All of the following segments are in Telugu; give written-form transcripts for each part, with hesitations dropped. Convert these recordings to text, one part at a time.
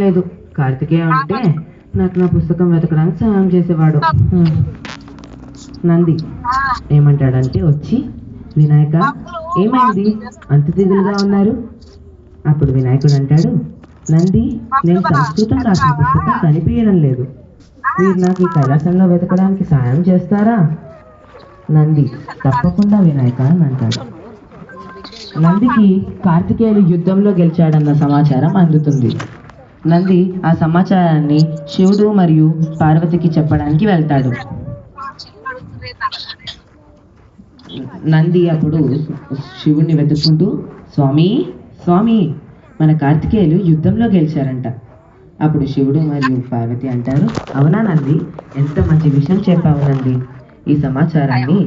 లేదు. కార్తికేయ అంటే నాకు నా పుస్తకం వెతకడానికి సహాయం చేసేవాడు. నంది ఏమంటాడంటే వచ్చి, వినాయక ఏమైంది అంత దిగులుగా ఉన్నారు? అప్పుడు వినాయకుడు అంటాడు, నంది నేను సంస్కృతం రాసిన పుస్తకం కనిపించడం లేదు. మీరు నాకు ఈ కైలాసంలో వెతకడానికి సహాయం చేస్తారా? నంది తప్పకుండా వినాయక అని అంటాడు. నందికి కార్తికేయులు యుద్ధంలో గెలిచాడన్న సమాచారం అందుతుంది. నంది ఆ సమాచారాన్ని శివుడు మరియు పార్వతికి చెప్పడానికి వెళ్తాడు. నంది అప్పుడు శివుణ్ణి వెతుక్కుంటూ, స్వామి స్వామి మన కార్తికేయులు యుద్ధంలో గెలిచారంట. అప్పుడు శివుడు మరియు పార్వతి అంటారు, అవునా నంది, ఎంత మంచి విషయం చెప్పావు నంది. ఈ సమాచారాన్ని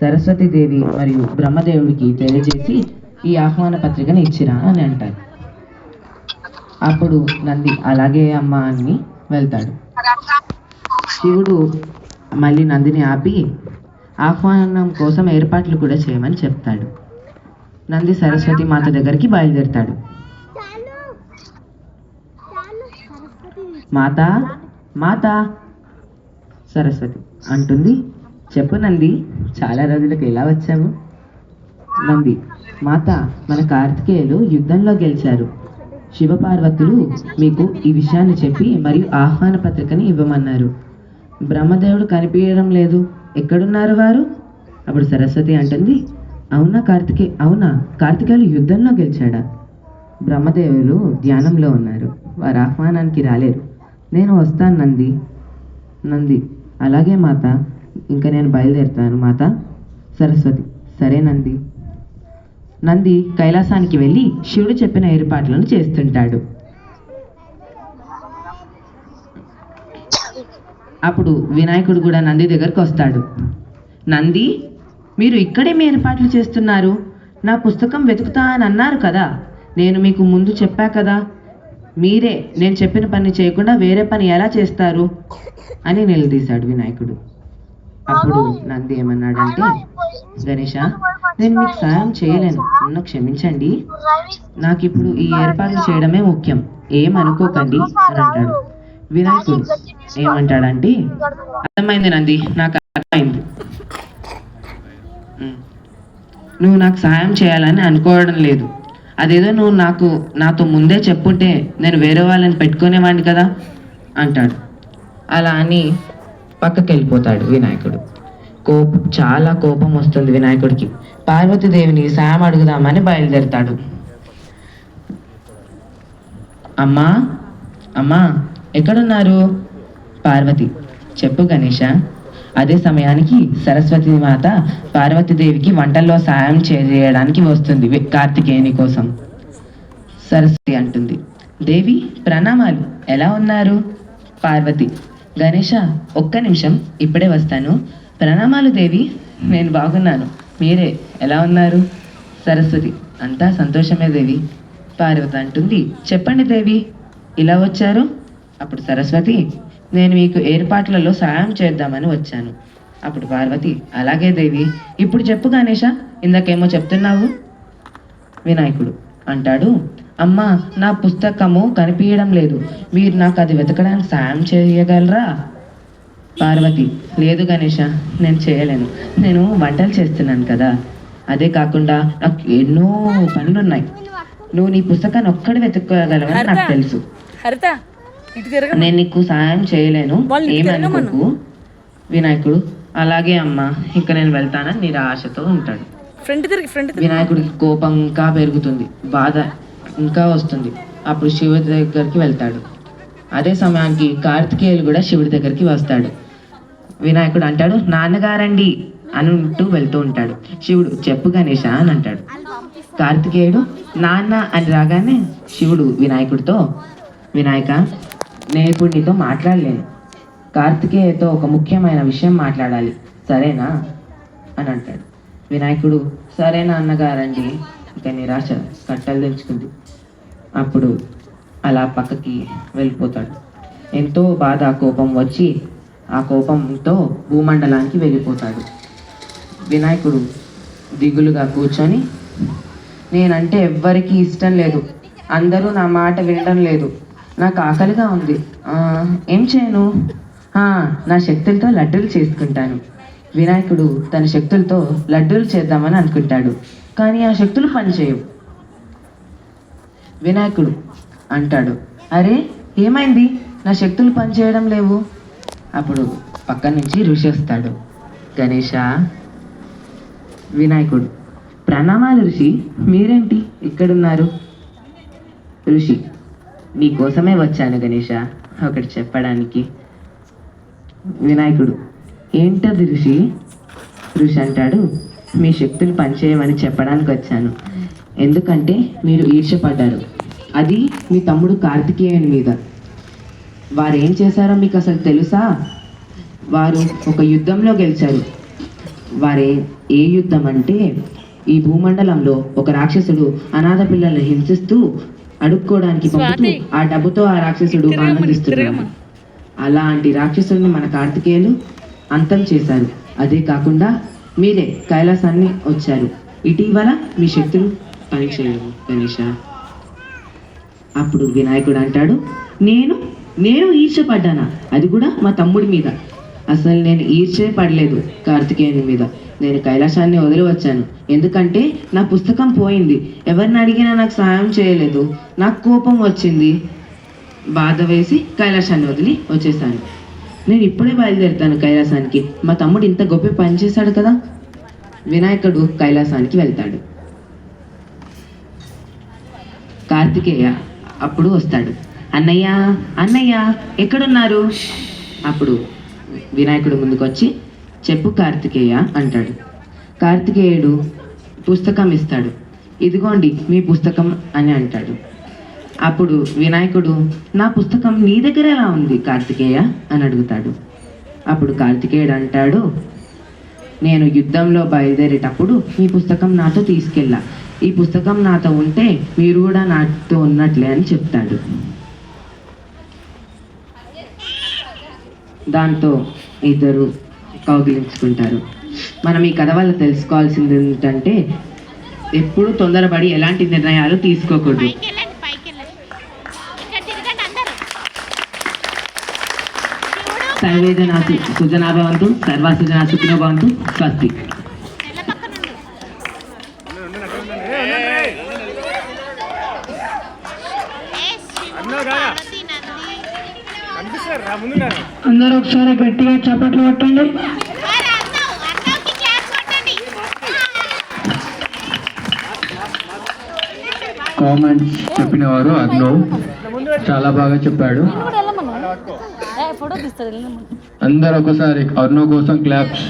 సరస్వతీదేవి మరియు బ్రహ్మదేవుడికి తెలియజేసి ఈ ఆహ్వాన పత్రికను ఇచ్చిరా అని అంటారు. అప్పుడు నంది అలాగే అమ్మ అని వెళ్తాడు. శివుడు మళ్ళీ నందిని ఆపి ఆహ్వానం కోసం ఏర్పాట్లు కూడా చేయమని చెప్తాడు. నంది సరస్వతి మాత దగ్గరికి బయలుదేరుతాడు. మాత మాత సరస్వతి అంటుంది, చెప్పు నంది, చాలా రోజులకు ఎలా వచ్చావు? నంది, మాత మన కార్తికేయులు యుద్ధంలో గెలిచారు. శివపార్వతులు మీకు ఈ విషయాన్ని చెప్పి మరియు ఆహ్వాన పత్రికని ఇవ్వమన్నారు. బ్రహ్మదేవుడు కనిపించడం లేదు, ఎక్కడున్నారు వారు? అప్పుడు సరస్వతి అంటుంది, అవునా కార్తికేయులు యుద్ధంలో గెలిచాడా? బ్రహ్మదేవులు ధ్యానంలో ఉన్నారు, వారు ఆహ్వానానికి రాలేరు. నేను వస్తాను నంది. నంది అలాగే మాత, ఇంకా నేను బయలుదేరుతాను మాత. సరస్వతి సరే నంది. నంది కైలాసానికి వెళ్ళి శివుడు చెప్పిన ఏర్పాట్లను చేస్తుంటాడు. అప్పుడు వినాయకుడు కూడా నంది దగ్గరకు వస్తాడు. నంది, మీరు ఇక్కడేమి ఏర్పాట్లు చేస్తున్నారు? నా పుస్తకం వెతుకుతా అని అన్నారు కదా, నేను మీకు ముందు చెప్పా కదా, మీరే నేను చెప్పిన పని చేయకుండా వేరే పని ఎలా చేస్తారు అని నిలదీశాడు వినాయకుడు. అప్పుడు నంది ఏమన్నాడంటే, గణేష నేను మీకు సాయం చేయలేను, నన్ను క్షమించండి, నాకు ఇప్పుడు ఈ ఏర్పాట్లు చేయడమే ముఖ్యం, ఏమనుకోకండి అని అంటాడు. వినాయకుడు ఏమంటాడంటే, అర్థమైంది నంది, నాకు అర్థమైంది, నువ్వు నాకు సహాయం చేయాలని అనుకోవడం లేదు. అదేదో నువ్వు నాతో ముందే చెప్పుంటే నేను వేరే వాళ్ళని పెట్టుకునేవాడిని కదా అంటాడు. అలా అని పక్కకి వెళ్ళిపోతాడు వినాయకుడు. చాలా కోపం వస్తుంది వినాయకుడికి. పార్వతీదేవిని సాయం అడుగుదామని బయలుదేరుతాడు. అమ్మా అమ్మా ఎక్కడున్నారు? పార్వతి, చెప్పు గణేష. అదే సమయానికి సరస్వతి మాత పార్వతీదేవికి వంటల్లో సాయం చేయడానికి వస్తుంది కార్తికేయుని కోసం. సరస్వతి అంటుంది, దేవి ప్రణామాలు, ఎలా ఉన్నారు? పార్వతి, గణేష ఒక్క నిమిషం ఇప్పుడే వస్తాను. ప్రణామాలు దేవి, నేను బాగున్నాను, మీరే ఎలా ఉన్నారు? సరస్వతి, అంతా సంతోషమే దేవి. పార్వతి అంటుంది, చెప్పండి దేవి, ఇలా వచ్చారు? అప్పుడు సరస్వతి, నేను మీకు ఏర్పాట్లలో సహాయం చేద్దామని వచ్చాను. అప్పుడు పార్వతి, అలాగే దేవి, ఇప్పుడు చెప్పు గణేష, ఇందాకేమో చెప్తున్నావు. వినాయకుడు అంటాడు, అమ్మా నా పుస్తకము కనిపించడం లేదు, మీరు నాకు అది వెతకడానికి సాయం చేయగలరా? పార్వతి, లేదు గణేష, నేను చేయలేను, నేను వంటలు చేస్తున్నాను కదా, అదే కాకుండా నాకు ఎన్నో పనులున్నాయి, నువ్వు నీ పుస్తకాన్ని ఒక్కడి వెతుక్కోగలవని నాకు తెలుసు, నేను నీకు సహాయం చేయలేను, ఏమనుకోకు. వినాయకుడు, అలాగే అమ్మా, ఇంకా నేను వెళ్తానని నిరాశతో ఉంటాడు. వినాయకుడికి కోపం ఇంకా పెరుగుతుంది, బాధ ఇంకా వస్తుంది. అప్పుడు శివుడి దగ్గరికి వెళ్తాడు. అదే సమయానికి కార్తికేయులు కూడా శివుడి దగ్గరికి వస్తాడు. వినాయకుడు అంటాడు, నాన్నగారండి అంటూ వెళ్తూ ఉంటాడు. శివుడు, చెప్పు గణేష అని అంటాడు. కార్తికేయుడు నాన్న అని రాగానే శివుడు వినాయకుడితో, వినాయక నేను ఇప్పుడు నీతో మాట్లాడలేను, కార్తికేయతో ఒక ముఖ్యమైన విషయం మాట్లాడాలి, సరేనా అని అంటాడు. వినాయకుడు, సరేనా అన్నగారండి. ఇక నిరాశ కట్టలు తెంచుకుంది. అప్పుడు అలా పక్కకి వెళ్ళిపోతాడు. ఎంతో బాధ కోపం వచ్చి ఆ కోపంతో భూమండలానికి వెళ్ళిపోతాడు. వినాయకుడు దిగులుగా కూర్చొని, నేనంటే ఎవ్వరికీ ఇష్టం లేదు, అందరూ నా మాట వినడం లేదు, నాకు ఆకలిగా ఉంది. ఏం చేయను? నా శక్తులతో లడ్డూలు చేసుకుంటాను. వినాయకుడు తన శక్తులతో లడ్డూలు చేద్దామని అనుకుంటాడు, కానీ ఆ శక్తులు పనిచేయవు. వినాయకుడు అంటాడు, అరే ఏమైంది, నా శక్తులు పనిచేయడం లేవు. అప్పుడు పక్క నుంచి ఋషి వస్తాడు. గణేష, వినాయకుడు, ప్రణామాలు ఋషి, మీరేంటి ఇక్కడున్నారు? ఋషి, నీకోసమే వచ్చాను గణేష, ఒకటి చెప్పడానికి. వినాయకుడు, ఏంటది ఋషి? ఋషి అంటాడు, మీ శక్తులు పనిచేయమని చెప్పడానికి వచ్చాను. ఎందుకంటే మీరు ఈర్ష్యపడ్డారు, అది మీ తమ్ముడు కార్తికేయుని మీద. వారు ఏం చేశారో మీకు అసలు తెలుసా? వారు ఒక యుద్ధంలో గెలిచారు. ఏ యుద్ధం అంటే, ఈ భూమండలంలో ఒక రాక్షసుడు అనాథ పిల్లల్ని హింసిస్తూ అడుక్కోవడానికి పంపుతూ ఆ డబ్బుతో ఆ రాక్షసుడు ఆనందిస్తున్నాడు. అలాంటి రాక్షసుడిని మన కార్తికేయులు అంతం చేశారు. అదే కాకుండా మీరే కైలాసాన్ని వచ్చారు. ఇటీవల మీ శక్తులు పనిచేయవు గణేష. అప్పుడు వినాయకుడు అంటాడు, నేను ఈర్ష్యపడ్డానా? అది కూడా మా తమ్ముడి మీద. అసలు నేను ఈర్ష్య పడలేదు కార్తికేయుని మీద. నేను కైలాసాన్ని వదిలి వచ్చాను, ఎందుకంటే నా పుస్తకం పోయింది. ఎవరిని అడిగినా నాకు సహాయం చేయలేదు. నాకు కోపం వచ్చింది, బాధ వేసి కైలాసాన్ని వదిలి వచ్చేసాను. నేను ఇప్పుడే బయలుదేరుతాను కైలాసానికి. మా తమ్ముడు ఇంత గొప్ప పని చేశాడు కదా. వినాయకుడు కైలాసానికి వెళ్తాడు. కార్తికేయ అప్పుడు వస్తాడు. అన్నయ్య, అన్నయ్య ఎక్కడున్నారు? అప్పుడు వినాయకుడు ముందుకొచ్చి, చెప్పు కార్తికేయ అంటాడు. కార్తికేయుడు పుస్తకం ఇస్తాడు. ఇదిగోండి మీ పుస్తకం అని అంటాడు. అప్పుడు వినాయకుడు, నా పుస్తకం నీ దగ్గర ఎలా ఉంది కార్తికేయ అని అడుగుతాడు. అప్పుడు కార్తికేయుడు అంటాడు, నేను యుద్ధంలో బయలుదేరేటప్పుడు ఈ పుస్తకం నాతో తీసుకెళ్ళా. ఈ పుస్తకం నాతో ఉంటే మీరు కూడా నాతో ఉన్నట్లే అని చెప్తాడు. దాంతో ఇద్దరు కౌగిలించుకుంటారు. మనం ఈ కథ వల్ల తెలుసుకోవాల్సింది ఏంటంటే, ఎప్పుడు తొందరపడి ఎలాంటి నిర్ణయాలు తీసుకోకూడదు. సర్వే జనా సుజనా భవంతు, సర్వ సుజనా సుఖినో భవంతు. స్వస్తి. అందరూ ఒకసారి గట్టిగా చప్పట్లు కొట్టండి. కామెంట్స్ చెప్పిన వారు అర్ణవ్ చాలా బాగా చెప్పాడు. అందరూ ఒకసారి అర్ణవ్ కోసం క్లాప్స్.